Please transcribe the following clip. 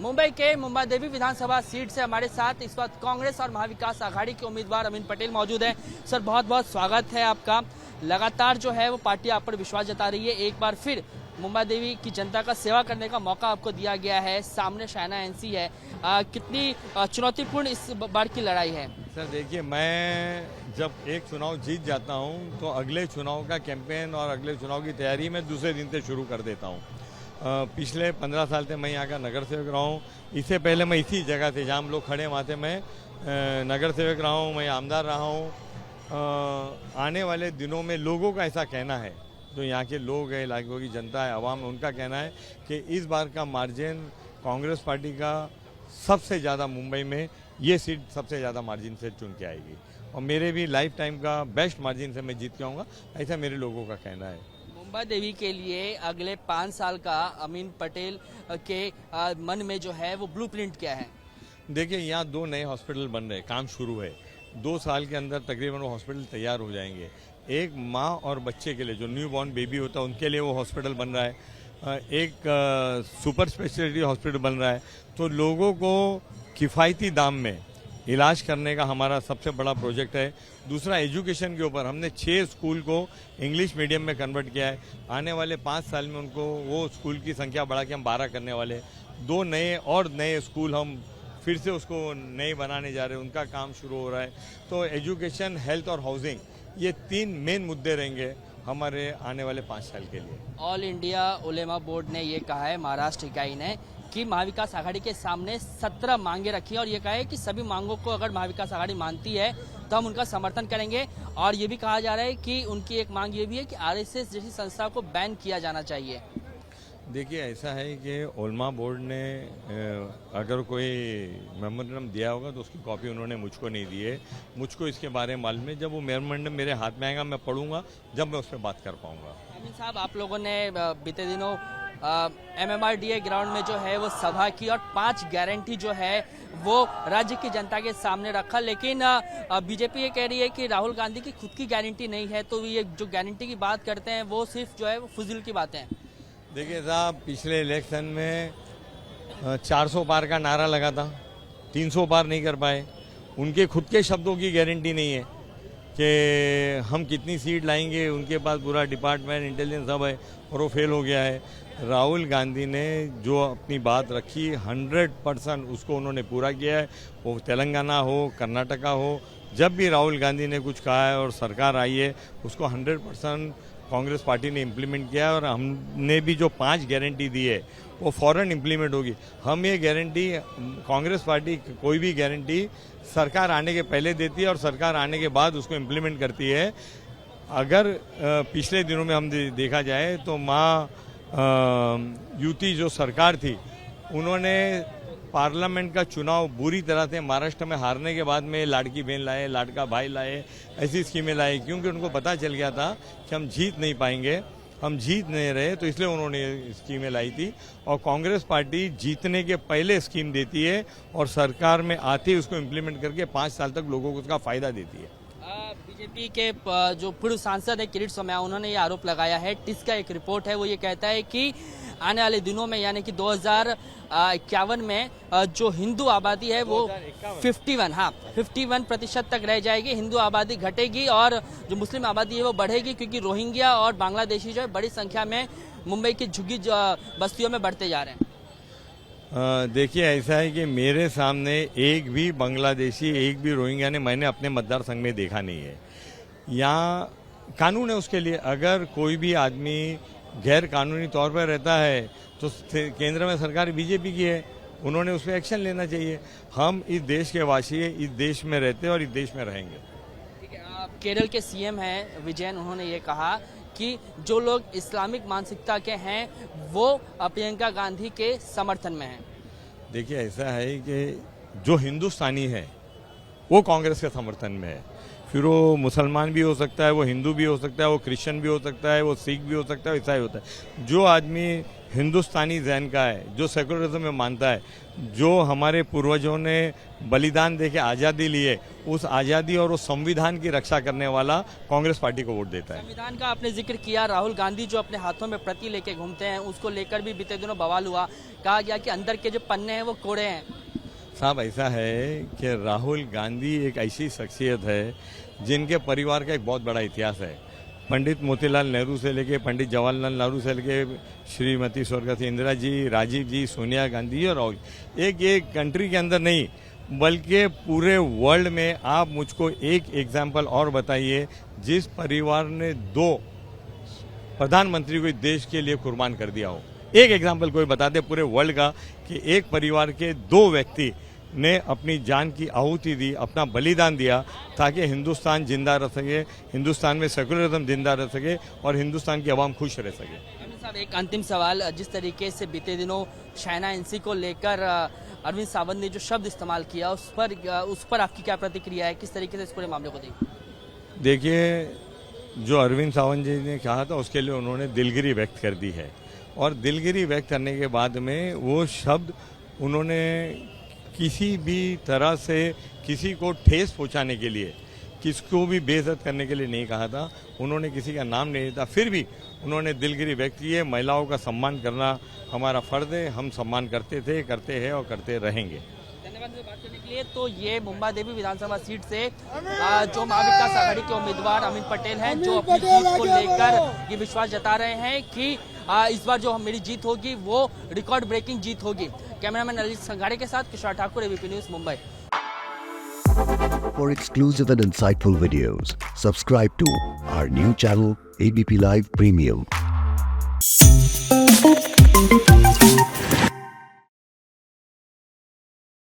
मुंबई के मुंबादेवी विधानसभा सीट से हमारे साथ इस वक्त कांग्रेस और महाविकास आघाड़ी के उम्मीदवार अमीन पटेल मौजूद हैं। सर, बहुत बहुत स्वागत है आपका। लगातार जो है वो पार्टी आप पर विश्वास जता रही है। एक बार फिर मुंबादेवी की जनता का सेवा करने का मौका आपको दिया गया है। सामने शायना एनसी है। कितनी चुनौतीपूर्ण इस बार की लड़ाई है? सर देखिए, मैं जब एक चुनाव जीत जाता हूं तो अगले चुनाव का कैंपेन और अगले चुनाव की तैयारी मैं दूसरे दिन से शुरू कर देता हूं। पिछले 15 साल से मैं यहाँ का नगर सेवक रहा हूँ। इससे पहले मैं इसी जगह से जहाँ हम लोग खड़े वहाँ से मैं नगर सेवक रहा हूँ, मैं आमदार रहा हूँ। आने वाले दिनों में लोगों का ऐसा कहना है, जो यहाँ के लोग हैं, इलाकों की जनता है, आवाम, उनका कहना है कि इस बार का मार्जिन कांग्रेस पार्टी का सबसे ज़्यादा मुंबई में ये सीट सबसे ज़्यादा मार्जिन से चुन के आएगी और मेरे भी लाइफ टाइम का बेस्ट मार्जिन से मैं जीत के आऊँगा, ऐसा मेरे लोगों का कहना है। मुंबादेवी के लिए अगले 5 साल का अमीन पटेल के मन में जो है वो ब्लूप्रिंट क्या है? देखिए, यहाँ 2 नए हॉस्पिटल बन रहे हैं, काम शुरू है। 2 साल के अंदर तकरीबन वो हॉस्पिटल तैयार हो जाएंगे। एक माँ और बच्चे के लिए, जो न्यू बॉर्न बेबी होता है, उनके लिए वो हॉस्पिटल बन रहा है। एक सुपर स्पेशलिटी हॉस्पिटल बन रहा है। तो लोगों को किफ़ायती दाम में इलाज करने का हमारा सबसे बड़ा प्रोजेक्ट है। दूसरा, एजुकेशन के ऊपर हमने 6 स्कूल को इंग्लिश मीडियम में कन्वर्ट किया है। आने वाले 5 साल में उनको वो स्कूल की संख्या बढ़ा के हम 12 करने वाले। 2 नए स्कूल हम फिर से उसको नए बनाने जा रहे हैं, उनका काम शुरू हो रहा है। तो एजुकेशन, हेल्थ और हाउसिंग, ये 3 मेन मुद्दे रहेंगे हमारे आने वाले 5 साल के लिए। ऑल इंडिया उलेमा बोर्ड ने ये कहा है, महाराष्ट्र इकाई ने, कि महाविकास आघाड़ी के सामने 17 मांगे रखी है और ये कहा है कि सभी मांगों को अगर महाविकास आघाड़ी मानती है तो हम उनका समर्थन करेंगे। और ये भी कहा जा रहा है कि उनकी एक मांग ये भी है कि आरएसएस जैसी संस्था को बैन किया जाना चाहिए। देखिए, ऐसा है कि उलमा बोर्ड ने अगर कोई मेमोरेंडम दिया होगा तो उसकी कॉपी उन्होंने मुझको नहीं दी है। मुझको इसके बारे में मालूम है। जब वो मेमोरेंडम मेरे हाथ में आएगा मैं पढ़ूंगा, जब मैं उस पर बात कर पाऊंगा। अमीन साहब, आप लोगों ने बीते दिनों MMRDA ग्राउंड में जो है वो सभा की और 5 गारंटी जो है वो राज्य की जनता के सामने रखा, लेकिन बीजेपी ये कह रही है कि राहुल गांधी की खुद की गारंटी नहीं है, तो ये जो गारंटी की बात करते हैं वो सिर्फ जो है वो फुजिल की बातें हैं। देखिए साहब, पिछले इलेक्शन में 400 पार का नारा लगा था, 300 पार नहीं कर पाए। उनके खुद के शब्दों की गारंटी नहीं है कि हम कितनी सीट लाएंगे। उनके पास पूरा डिपार्टमेंट, इंटेलिजेंस सब है और वो फेल हो गया है। राहुल गांधी ने जो अपनी बात रखी 100% उसको उन्होंने पूरा किया है। वो तेलंगाना हो, कर्नाटका हो, जब भी राहुल गांधी ने कुछ कहा है और सरकार आई है, उसको 100% कांग्रेस पार्टी ने इम्प्लीमेंट किया है। और हमने भी जो 5 गारंटी दी है वो फौरन इम्प्लीमेंट होगी। हम ये गारंटी, कांग्रेस पार्टी कोई भी गारंटी सरकार आने के पहले देती है और सरकार आने के बाद उसको इम्प्लीमेंट करती है। अगर पिछले दिनों में हम देखा जाए तो युति जो सरकार थी, उन्होंने पार्लियामेंट का चुनाव बुरी तरह से महाराष्ट्र में हारने के बाद में लाड़की बहन लाए, लाड़का भाई लाए, ऐसी स्कीमें लाए, क्योंकि उनको पता चल गया था कि हम जीत नहीं पाएंगे, हम जीत नहीं रहे, तो इसलिए उन्होंने स्कीमें लाई थी। और कांग्रेस पार्टी जीतने के पहले स्कीम देती है और सरकार में आते ही उसको इम्प्लीमेंट करके 5 साल तक लोगों को उसका फायदा देती है। बीजेपी के जो पूर्व सांसद है किरीट सोमैया, उन्होंने ये आरोप लगाया है। टिस का एक रिपोर्ट है, वो ये कहता है कि आने वाले दिनों में यानी कि 2051 में जो हिंदू आबादी है वो 51% तक रह जाएगी। हिंदू आबादी घटेगी और जो मुस्लिम आबादी है वो बढ़ेगी, क्योंकि रोहिंग्या और बांग्लादेशी जो है बड़ी संख्या में मुंबई की झुग्गी बस्तियों में बढ़ते जा रहे हैं। देखिए, ऐसा है कि मेरे सामने एक भी बांग्लादेशी, एक भी रोहिंग्या ने मैंने अपने मतदार संघ में देखा नहीं है। यहाँ कानून है उसके लिए। अगर कोई भी आदमी गैर कानूनी तौर पर रहता है तो केंद्र में सरकार बीजेपी की है, उन्होंने उस पर एक्शन लेना चाहिए। हम इस देश के वासी हैं, इस देश में रहते हैं और इस देश में रहेंगे। ठीक है, केरल के सीएम हैं विजयन, उन्होंने ये कहा कि जो लोग इस्लामिक मानसिकता के हैं वो प्रियंका गांधी के समर्थन में हैं। देखिए, ऐसा है कि जो हिंदुस्तानी है वो कांग्रेस के समर्थन में है। फिर वो मुसलमान भी हो सकता है, वो हिंदू भी हो सकता है, वो क्रिश्चियन भी हो सकता है, वो सिख भी हो सकता है, ईसाई होता है। जो आदमी हिंदुस्तानी जैन का है, जो सेकुलरिज्म में मानता है, जो हमारे पूर्वजों ने बलिदान देके आज़ादी लिए, उस आज़ादी और उस संविधान की रक्षा करने वाला कांग्रेस पार्टी को वोट देता है। संविधान का आपने जिक्र किया, राहुल गांधी जो अपने हाथों में प्रति लेके घूमते हैं, उसको लेकर भी बीते दिनों बवाल हुआ। कहा गया कि अंदर के जो पन्ने हैं वो कोड़े हैं। साहब ऐसा है कि राहुल गांधी एक ऐसी शख्सियत है जिनके परिवार का एक बहुत बड़ा इतिहास है। पंडित मोतीलाल नेहरू से लेके पंडित जवाहरलाल नेहरू से लेके श्रीमती स्वर्गीय इंदिरा जी, राजीव जी, सोनिया गांधी और राहुल, एक कंट्री के अंदर नहीं बल्कि पूरे वर्ल्ड में आप मुझको एक एग्जाम्पल और बताइए जिस परिवार ने 2 प्रधानमंत्री को देश के लिए कुर्बान कर दिया हो। एक एग्जाम्पल कोई बता दे पूरे वर्ल्ड का कि एक परिवार के 2 व्यक्ति ने अपनी जान की आहुति दी, अपना बलिदान दिया ताकि हिंदुस्तान जिंदा रह सके, हिंदुस्तान में सेकुलरिज्म जिंदा रह सके और हिंदुस्तान की आवाम खुश रह सके। अरविंद साहब, एक अंतिम सवाल, जिस तरीके से बीते दिनों शाइना एनसी को लेकर अरविंद सावंत ने जो शब्द इस्तेमाल किया, उस पर आपकी क्या प्रतिक्रिया है? किस तरीके से इस पूरे मामले को देखिए, जो अरविंद सावंत जी ने कहा था उसके लिए उन्होंने दिलगिरी व्यक्त कर दी है और दिलगिरी व्यक्त करने के बाद में वो शब्द उन्होंने किसी भी तरह से किसी को ठेस पहुंचाने के लिए, किसको भी बेइज्जत करने के लिए नहीं कहा था। उन्होंने किसी का नाम नहीं लिया, फिर भी उन्होंने दिलगिरी व्यक्त की है। महिलाओं का सम्मान करना हमारा फर्ज है, हम सम्मान करते थे, करते हैं और करते रहेंगे। धन्यवाद बात करने के लिए। तो ये मुंबा देवी विधानसभा सीट से जो महाविकास आघाड़ी के उम्मीदवार अमिन पटेल हैं, जो अपनी जीत को लेकर ये विश्वास जता रहे हैं कि इस बार जो मेरी जीत होगी वो रिकॉर्ड ब्रेकिंग जीत होगी। कैमरामैन अजीत संघाड़े के साथ Kishore Thakur, ABP news, Mumbai. For exclusive and insightful videos, subscribe to our new channel ABP Live Premium.